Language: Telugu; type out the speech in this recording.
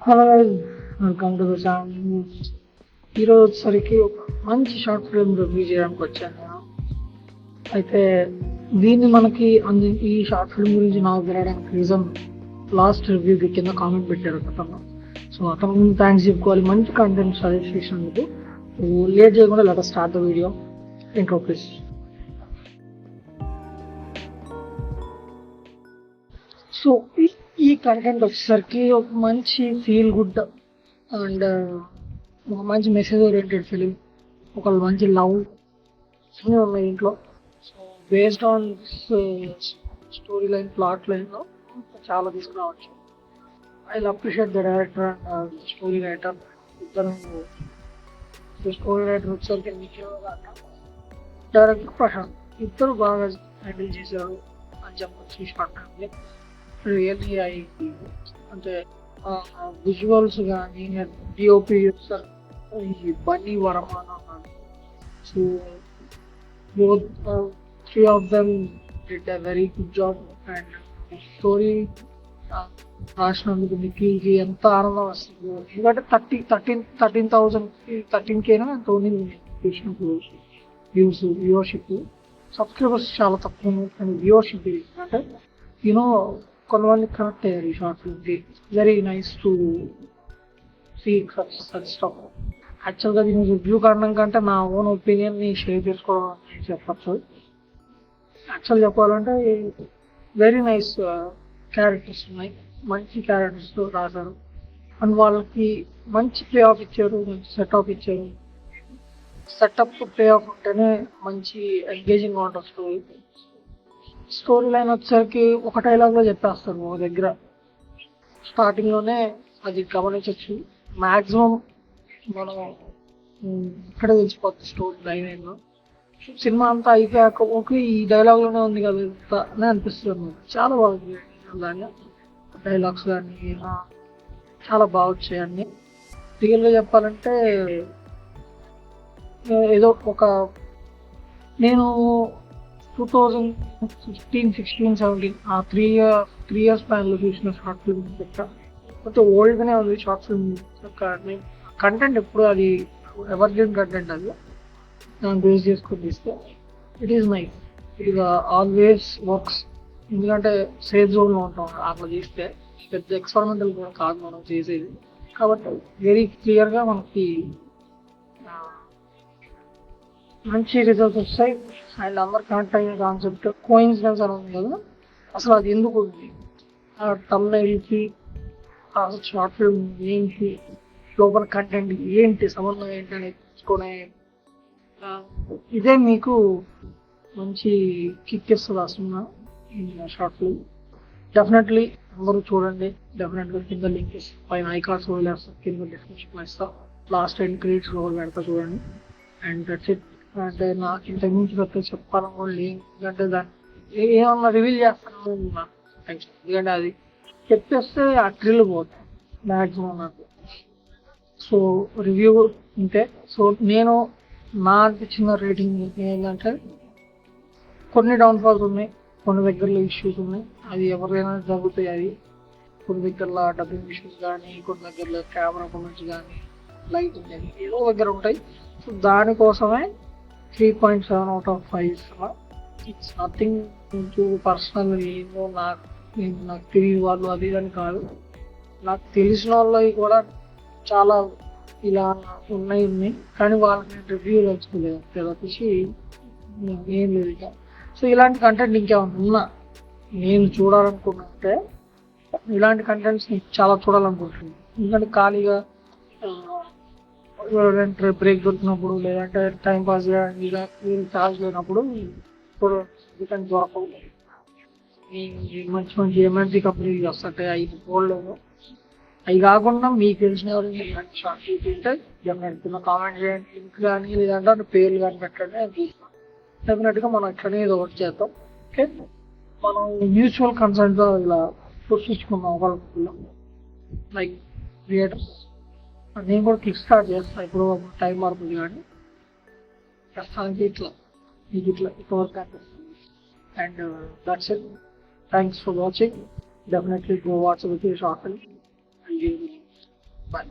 Hello guys, welcome to the channel. ఈరోజు వచ్చేసరికి ఒక మంచి షార్ట్ ఫిల్మ్ రివ్యూ చేయడానికి వచ్చాను నేను. అయితే దీన్ని ఈ షార్ట్ ఫిల్మ్ గురించి నాకు తెలియడానికి రీజన్ లాస్ట్ రివ్యూకి కింద కామెంట్ పెట్టారు అతను. సో అతను థ్యాంక్స్ చెప్పుకోవాలి, మంచి కంటెంట్ సజెస్ట్ చేసినందుకు. లేట్ చేయకుండా let us start the video. Intro please. So ఈ కంటెంట్ వచ్చేసరికి ఒక మంచి ఫీల్ గుడ్ అండ్ ఒక మంచి మెసేజ్ ఓరియంటెడ్ ఫిలిం, ఒక మంచి లవ్ అన్నీ ఉన్నాయి ఇంట్లో. So based on story line, plot లైన్లో చాలా తీసుకురావచ్చు. I appreciate the director and story writer. ఇద్దరు స్టోరీ రైటర్ వచ్చేసరికి డైరెక్టర్ ప్రశాంత్, ఇద్దరు బాగా హ్యాండిల్ చేశారు అని చెప్పచ్చు ఈ షార్ట్ టైంలో. రియల్లీ అంటే విజువల్స్ కానీ డిఓపి ఈ బన్నీ వరమాన కానీ, so both three of them did a very good job. And story రాసినందుకు నిఖిల్కి ఎంత ఆనందం వస్తుంది. ఎందుకంటే 13K ఎంతో వ్యూవర్షిప్. సబ్స్క్రైబర్స్ చాలా తక్కువ ఉంది, కానీ వ్యూవర్షిప్ అంటే కొంతమంది కనెక్ట్ అయ్యారు ఈ షార్ట్ ఫిల్మ్కి. Very nice to see such stuff. యాక్చువల్గా దీన్ని రివ్యూ కారణం కంటే నా ఓన్ ఒపీనియన్ని షేర్ చేసుకోవడం అని చెప్పచ్చు. యాక్చువల్ చెప్పాలంటే వెరీ నైస్ క్యారెక్టర్స్ ఉన్నాయి, మంచి క్యారెక్టర్స్ రాశారు. అండ్ వాళ్ళకి మంచి ప్లే ఆఫ్ ఇచ్చారు, మంచి సెటప్ ఇచ్చారు. సెటప్ ప్లే ఆఫ్ ఉంటేనే మంచి ఎంగేజింగ్ ఉంటుంది. స్టోరీ లైన్ వచ్చేసరికి ఒక డైలాగ్లో చెప్పేస్తారు ఒక దగ్గర, స్టార్టింగ్లోనే అది గమనించవచ్చు. మ్యాక్సిమం మనం ఇక్కడే తెలిసిపోతుంది స్టోరీ లైన్ ఏందో. సినిమా అంతా అయిపోయాక ఓకే ఈ డైలాగ్లోనే ఉంది కదా అని అనిపిస్తుంది. చాలా బాగుంది దాన్ని, డైలాగ్స్ కానీ చాలా బాగా వచ్చాయి అన్నీ. రియల్గా చెప్పాలంటే ఏదో ఒక నేను 2015, 16, 17 ఆ 3 years ప్యాన్లో చూసిన షార్ట్ ఫిల్మ్ యొక్క కొంచెం ఓల్డ్గానే ఉంది షార్ట్ ఫిల్మ్ యొక్క కంటెంట్. ఎప్పుడు అది ఎవర్గ్రీన్ కంటెంట్, అది దాన్ని బేస్ చేసుకొని తీస్తే it is nice. It is always works. ఎందుకంటే సేఫ్ జోన్లో ఉంటాం అట్లా తీస్తే. పెద్ద ఎక్స్పెరిమెంటల్ కూడా కాదు మనం చేసేది, కాబట్టి వెరీ క్లియర్గా మనకి మంచి రిజల్ట్స్ వస్తాయి. అండ్ అందరు కనెక్ట్ అయ్యే కాన్సెప్ట్ కోయిన్సిడెన్స్ అని ఉంది కదా, అసలు అది ఎందుకు ఉంది, ఆ తమ్నైల్కి ఆ షార్ట్ ఫిల్మ్ ఏంటి, లోపల కంటెంట్ ఏంటి, సమన్వయం ఏంటి అని తెలుసుకునే ఇదే మీకు మంచి కిక్ ఇస్తుంది ఆ సినిమా షార్ట్ ఫిల్మ్. డెఫినెట్లీ అందరూ చూడండి. డెఫినెట్గా కింద లింక్ పైన ఐకార్డ్స్ వదిలేస్తా, కింద డిస్క్రిప్షన్ ఇస్తా, లాస్ట్ ఎండ్ క్రెడిట్స్ కూడా పెడతా చూడండి. And that's it. అంటే నాకు ఇంతకు మించి పెద్ద చెప్పాలని కూడా లేదు, ఎందుకంటే దాన్ని ఏమన్నా రివీల్ చేస్తాను ఎందుకంటే అది చెప్పేస్తే ఆ థ్రిల్ పోతుంది మ్యాక్సిమం నాకు. సో రివ్యూ ఉంటే సో నేను నా అనిపించిన రేటింగ్ ఏంటంటే కొన్ని డౌన్ఫాల్స్ ఉన్నాయి, కొన్ని దగ్గరలో ఇష్యూస్ ఉన్నాయి, అది ఎవరైనా జరుగుతాయి. అది కొన్ని దగ్గరలో డబ్బింగ్ ఇష్యూస్ కానీ, కొన్ని దగ్గరలో కెమెరా కామెంట్స్ కానీ, లైటింగ్ కానీ ఏదో దగ్గర ఉంటాయి. సో దానికోసమే 3.7/5 ఇస్తున్నా. It's nothing to personal. ఏమో నాకు తెలియని వాళ్ళు అది అని కాదు, నాకు తెలిసిన వాళ్ళవి కూడా చాలా ఇలా ఉన్నాయి, కానీ వాళ్ళకి నేను రివ్యూ తెలుసుకోలేదు తెలిసి ఏం లేదు ఇక. సో ఇలాంటి కంటెంట్ ఇంకేమైనా ఉన్నా నేను చూడాలనుకుంటుంటే, ఇలాంటి కంటెంట్స్ చాలా చూడాలనుకుంటున్నాను. ఎందుకంటే ఖాళీగా బ్రేక్ దొరికినప్పుడు, లేదంటే టైం పాస్ ఛార్జ్ లేనప్పుడు ఇప్పుడు దొరకవు. మంచి మంచి ఎంఎన్సీ కంపెనీలు వస్తుంటాయి, అవి చూడలేదు. అవి కాకుండా మీకు తెలిసిన ఎవరైనా షార్ట్ ఉంటే డెఫినెట్గా కామెంట్ చేయండి, లింక్ కానీ లేదంటే పేర్లు కానీ పెట్టండి. డెఫినెట్గా మనం ఇట్లనే ఏదో ఒకటి చేద్దాం. ఓకే, మనం మ్యూచువల్ కన్సర్న్తో ఇలా సృష్టించుకున్నాం ఒకళ్ళు లైక్ క్రియేటర్స్. నేను కూడా కిక్ స్టార్ట్ చేస్తాను, ఇప్పుడు టైం మారుతుంది కానీ ప్రస్తుతానికి ఇట్లా ఇప్పటివరకు అనిపిస్తుంది. And that's it. Thanks for watching. Definitely go watch the short film and give me bye.